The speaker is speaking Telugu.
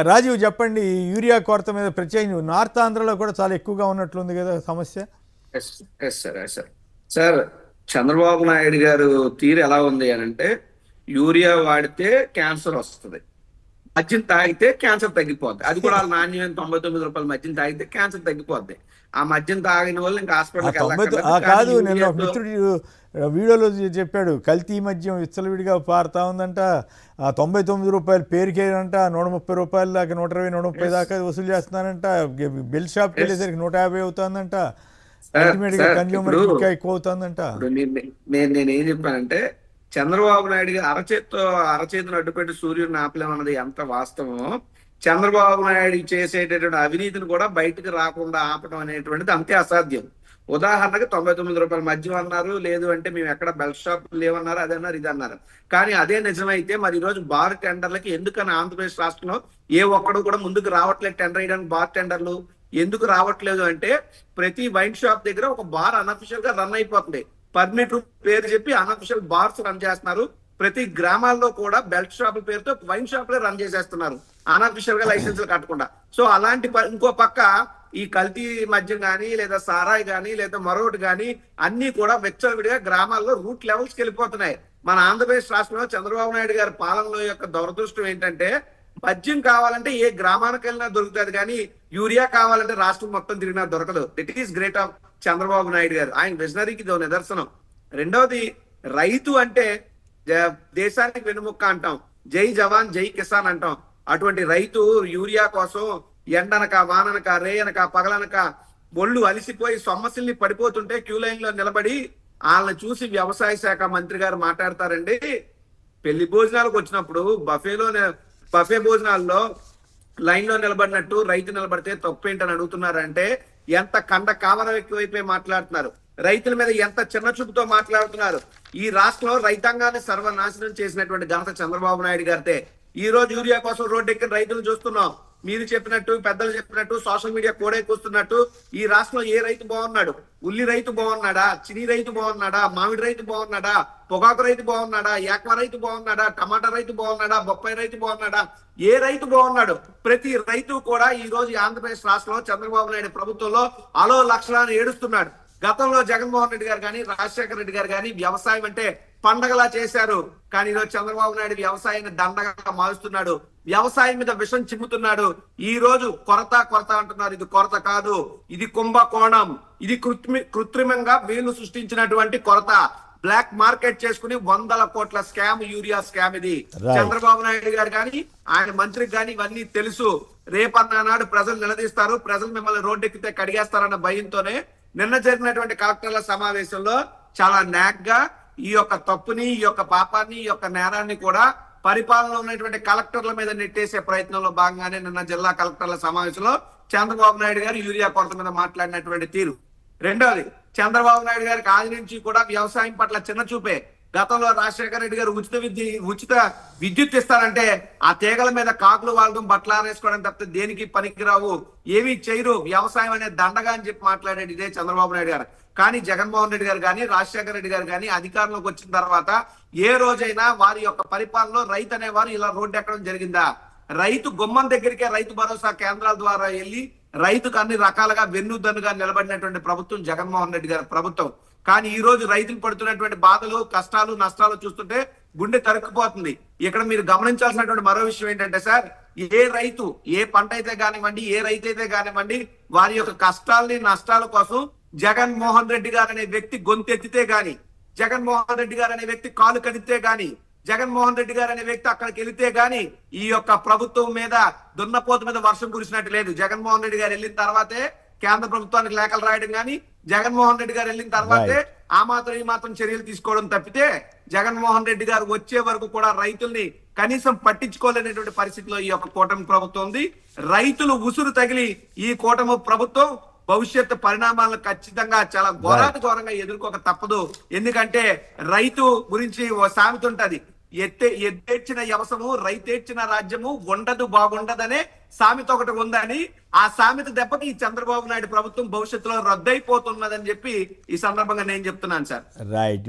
రాజీవ్ చెప్పండి, ఈ యూరియా కొరత మీద ప్రత్యేకించి నార్త్ ఆంధ్రలో కూడా చాలా ఎక్కువగా ఉన్నట్లుంది కదా సమస్య. Yes yes sir sir Chandrababu Naidu garu తీరు ఎలా ఉంది అని అంటే, యూరియా వాడితే క్యాన్సర్ వస్తుంది, మద్యం తాగితే క్యాన్సర్ తగ్గిపోద్ది. అది కూడా నాణ్యమైన 99 రూపాయల మద్యం తాగితే క్యాన్సర్ తగ్గిపోద్ది. ఆ మద్యం తాగిన వాళ్ళు ఇంకా హాస్పిటల్కి కాదు. నేను ఒక మిత్రుడు వీడియోలో చెప్పాడు, కల్తీ మద్యం విచ్చలవిడిగా పారుతా ఉందంట. ఆ 99 రూపాయలు పేరుకేనంట, 130 రూపాయల దాకా, 120, 130 దాకా వసూలు చేస్తున్నానంట. బెల్ షాప్కి వెళ్ళేసరికి 150 అవుతుందంట. అల్టిమేట్ గా కన్జ్యూమర్ ఎక్కువ అవుతుందంట. నేనేం చెప్పానంటే, చంద్రబాబు నాయుడు గారు అరచేతిని అడ్డుపెట్టి సూర్యుడిని ఆపలేమన్నది ఎంత వాస్తవమో, చంద్రబాబు నాయుడు చేసేటటువంటి అవినీతిని కూడా బయటకు రాకుండా ఆపడం అనేటువంటిది అంతే అసాధ్యం. ఉదాహరణకు 99 రూపాయల మద్యం అన్నారు, లేదు అంటే మేము ఎక్కడ బెల్ట్ షాప్ లేవన్నారు, అదన్నారు ఇదన్నారు. కానీ అదే నిజమైతే మరి ఈ రోజు బార్ టెండర్లకి ఎందుకని ఆంధ్రప్రదేశ్ రాష్ట్రంలో ఏ ఒక్కడు కూడా ముందుకు రావట్లేదు? టెండర్ వేయడానికి బార్ టెండర్లు ఎందుకు రావట్లేదు అంటే, ప్రతి వైన్ షాప్ దగ్గర ఒక బార్ అన్అఫిషియల్ గా రన్ అయిపోతుంది. పర్మిట్ పేరు చెప్పి అన్అఫిషియల్ బార్స్ రన్ చేస్తున్నారు. ప్రతి గ్రామాల్లో కూడా బెల్ట్ షాపుల పేరుతో వైన్ షాపులే రన్ చేసేస్తున్నారు, అన్అఫిషియల్ గా లైసెన్సులు కట్టకుండా. సో అలాంటి ఇంకో పక్క ఈ కల్తీ మద్యం కానీ, లేదా సారాయి కానీ, లేదా మరొకటి కానీ అన్ని కూడా విచ్చలవిడిగా గ్రామాల్లో రూట్ లెవెల్స్ కి వెళ్ళిపోతున్నాయి. మన ఆంధ్రప్రదేశ్ రాష్ట్రంలో చంద్రబాబు నాయుడు గారి పాలనలో యొక్క దురదృష్టం ఏంటంటే, మద్యం కావాలంటే ఏ గ్రామానికి వెళ్ళినా దొరుకుతుంది, కానీ యూరియా కావాలంటే రాష్ట్రం మొత్తం తిరిగినా దొరకదు. It is great of Chandrababu Naidu గారు. ఆయన విజనరీకి ఇదో నిదర్శనం. రెండవది, రైతు అంటే దేశానికి వెనుముక్క అంటాం, జై జవాన్ జై కిసాన్ అంటాం. అటువంటి రైతు యూరియా కోసం ఎండనక వాననక రేయనక పగలనక ఒళ్ళు అలిసిపోయి సొమ్మసిల్ని పడిపోతుంటే క్యూ లైన్ లో నిలబడి వాళ్ళని చూసి వ్యవసాయ శాఖ మంత్రి గారు మాట్లాడతారండి, పెళ్లి భోజనాలకు వచ్చినప్పుడు బఫే భోజనాల్లో లైన్ లో నిలబడినట్టు రైతు నిలబడితే తప్పేంటని అడుగుతున్నారంటే ఎంత కండ కావరం ఎక్కువైపోయి మాట్లాడుతున్నారు. రైతుల మీద ఎంత చిన్న చూపుతో మాట్లాడుతున్నారు. ఈ రాష్ట్రంలో రైతాంగాన్ని సర్వనాశనం చేసినటువంటి ఘనత చంద్రబాబు నాయుడు గారితే. ఈ రోజు యూరియా కోసం రోడ్డు ఎక్కిన రైతులు చూస్తున్నాం. మీరు చెప్పినట్టు, పెద్దలు చెప్పినట్టు, సోషల్ మీడియా కూస్తున్నట్టు ఈ రాష్ట్రంలో ఏ రైతు బాగున్నాడు? ఉల్లి రైతు బాగున్నాడా? చిని రైతు బాగున్నాడా? మామిడి రైతు బాగున్నాడా? పొగాకు రైతు బాగున్నాడా? ఏకవ రైతు బాగున్నాడా? టమాటా రైతు బాగున్నాడా? బొప్పాయి రైతు బాగున్నాడా? ఏ రైతు బాగున్నాడు? ప్రతి రైతు కూడా ఈ రోజు ఆంధ్రప్రదేశ్ రాష్ట్రంలో చంద్రబాబు నాయుడు ప్రభుత్వంలో అలో లక్షలాన్ని ఏడుస్తున్నాడు. గతంలో జగన్మోహన్ రెడ్డి గారు కానీ, రాజశేఖర రెడ్డి గారు కానీ వ్యవసాయం అంటే పండగలా చేశారు. కానీ ఈరోజు చంద్రబాబు నాయుడు వ్యవసాయాన్ని దండగా మారుస్తున్నాడు, వ్యవసాయం మీద విషం చిమ్ముతున్నాడు. ఈ రోజు కొరత అంటున్నారు. ఇది కొరత కాదు, ఇది కుంభకోణం. ఇది కృత్రిమంగా వీళ్ళు సృష్టించినటువంటి కొరత. బ్లాక్ మార్కెట్ చేసుకుని 100 కోట్ల స్కామ్, యూరియా స్కామ్ ఇది. చంద్రబాబు నాయుడు గారు కానీ, ఆయన మంత్రికి కానీ ఇవన్నీ తెలుసు. రేపన్నాడు ప్రజలు నిలదీస్తారు, ప్రజలు మిమ్మల్ని రోడ్డెక్కితే కడిగేస్తారన్న భయంతోనే నిన్న జరిగినటువంటి కలెక్టర్ల సమావేశంలో చాలా నాక్ గా ఈ యొక్క తప్పుని, ఈ యొక్క పాపాన్ని, ఈ యొక్క నేరాన్ని కూడా పరిపాలనలో ఉన్నటువంటి కలెక్టర్ల మీద నెట్టేసే ప్రయత్నంలో భాగంగానే నిన్న జిల్లా కలెక్టర్ల సమావేశంలో చంద్రబాబు నాయుడు గారు యూరియా కొరత మీద మాట్లాడినటువంటి తీరు. రెండోది, చంద్రబాబు నాయుడు గారికి ఆది నుంచి కూడా వ్యవసాయం పట్ల చిన్న చూపే. గతంలో రాజశేఖర రెడ్డి గారు ఉచిత విద్యుత్ ఇస్తారంటే ఆ తీగల మీద కాకులు వాళ్ళడం, బట్టలు ఆరేసుకోవడం తప్పితే దేనికి పనికిరావు, ఏమీ చేయరు, వ్యవసాయం అనే దండగా అని చెప్పి మాట్లాడేది ఇదే చంద్రబాబు నాయుడు గారు. కానీ జగన్మోహన్ రెడ్డి గారు కానీ, రాజశేఖర రెడ్డి గారు కానీ అధికారంలోకి వచ్చిన తర్వాత ఏ రోజైనా వారి యొక్క పరిపాలనలో రైతు అనేవారు ఇలా రోడ్డు ఎక్కడం జరిగిందా? రైతు గుమ్మం దగ్గరికే రైతు భరోసా కేంద్రాల ద్వారా వెళ్ళి రైతుకు అన్ని రకాలుగా వెన్నుదన్నుగా నిలబడినటువంటి ప్రభుత్వం జగన్మోహన్ రెడ్డి గారి ప్రభుత్వం. కానీ ఈ రోజు రైతులు పడుతున్నటువంటి బాధలు, కష్టాలు, నష్టాలు చూస్తుంటే గుండె తరుక్కుపోతుంది. ఇక్కడ మీరు గమనించాల్సినటువంటి మరో విషయం ఏంటంటే సార్, ఏ రైతు ఏ పంట అయితే కానివ్వండి, ఏ రైతు అయితే కానివ్వండి, వారి యొక్క కష్టాలని, నష్టాల కోసం జగన్మోహన్ రెడ్డి గారు అనే వ్యక్తి గొంతెత్తితే గాని, జగన్మోహన్ రెడ్డి గారు అనే వ్యక్తి కాలు కడితే గాని, జగన్మోహన్ రెడ్డి గారు అనే వ్యక్తి అక్కడికి వెళితే గాని ఈ యొక్క ప్రభుత్వం మీద దున్నపోతు మీద వర్షం కురిసినట్టు లేదు. జగన్మోహన్ రెడ్డి గారు వెళ్ళిన తర్వాతే కేంద్ర ప్రభుత్వానికి లేఖలు రాయడం కానీ, జగన్మోహన్ రెడ్డి గారు వెళ్ళిన తర్వాతే ఆ మాత్రం ఈ మాత్రం చర్యలు తీసుకోవడం తప్పితే జగన్మోహన్ రెడ్డి గారు వచ్చే వరకు కూడా రైతుల్ని కనీసం పట్టించుకోలేనటువంటి పరిస్థితిలో ఈ యొక్క కూటమి ప్రభుత్వం ఉంది. రైతులు ఉసురు తగిలి ఈ కూటమి ప్రభుత్వం భవిష్యత్తు పరిణామాలను ఖచ్చితంగా చాలా ఘోరంగా ఎదుర్కోక తప్పదు. ఎందుకంటే రైతు గురించి ఓ సామెత ఉంటది, ఎత్తేర్చిన యవసము రైతేర్చిన రాజ్యము ఉండదు బాగుండదనే సామెత ఒకటి ఉందని, ఆ సామెత దెబ్బకి ఈ చంద్రబాబు నాయుడు ప్రభుత్వం భవిష్యత్తులో రద్దయిపోతున్నదని చెప్పి ఈ సందర్భంగా నేను చెప్తున్నాను సార్. రైట్.